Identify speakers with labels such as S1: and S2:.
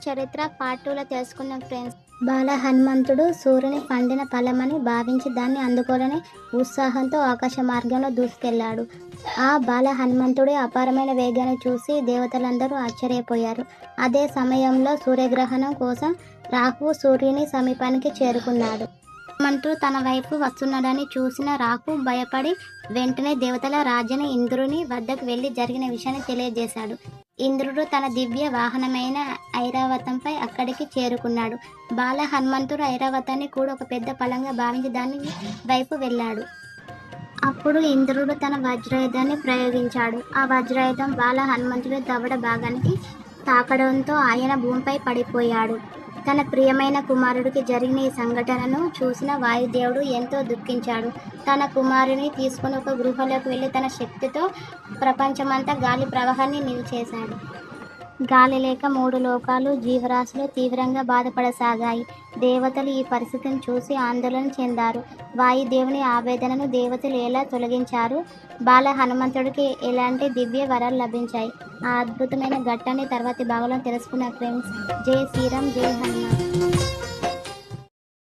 S1: చరిత్ర పార్ట్ 2లో తెలుసుకుందాం ఫ్రెండ్స్.
S2: బాల హనుమంతుడు సూర్యుని పండిన ఫలమని భావించి దాన్ని అందుకోవాలని ఉత్సాహంతో ఆకాశ మార్గంలో దూసుకెళ్లాడు. ఆ బాల హనుమంతుడి అపారమైన వేగాన్ని చూసి దేవతలందరూ ఆశ్చర్యపోయారు. అదే సమయంలో సూర్యగ్రహణం కోసం రాహువు సూర్యుని సమీపానికి చేరుకున్నాడు.
S1: హనుమంతుడు తన వైపు వస్తున్నాడని చూసిన రాహు భయపడి వెంటనే దేవతల రాజైన ఇంద్రుని వద్దకు వెళ్లి జరిగిన విషయాన్ని తెలియజేశాడు. ఇంద్రుడు తన దివ్య వాహనమైన ఐరావతంపై అక్కడికి చేరుకున్నాడు. బాల హనుమంతుడు ఐరావతాన్ని కూడా ఒక పెద్ద ఫలంగా భావించి దాని వైపు వెళ్ళాడు. అప్పుడు ఇంద్రుడు తన వజ్రాయుధాన్ని ప్రయోగించాడు. ఆ వజ్రాయుధం బాల హనుమంతుడి దవడ భాగానికి తాకడంతో ఆయన భూమిపై పడిపోయాడు. తన ప్రియమైన కుమారుడికి జరిగిన ఈ సంఘటనను చూసిన వాయుదేవుడు ఎంతో దుఃఖించాడు. తన కుమారుని తీసుకుని ఒక గృహలోకి వెళ్ళి తన శక్తితో ప్రపంచమంతా గాలి ప్రవాహాన్ని నిలిచేశాడు. గాలి లేక 3 లోకాలు, జీవరాశులు తీవ్రంగా బాధపడసాగాయి. దేవతలు ఈ పరిస్థితిని చూసి ఆందోళన చెందారు. వాయుదేవుని ఆవేదనను దేవతలు ఎలా తొలగించారు? బాల హనుమంతుడికి ఎలాంటి దివ్య వరాలు లభించాయి? ఆ అద్భుతమైన ఘట్టాన్ని తర్వాతి భాగంలో తెలుసుకున్న ఫ్రెండ్స్. జై శ్రీరామ్, జై హనుమాన్.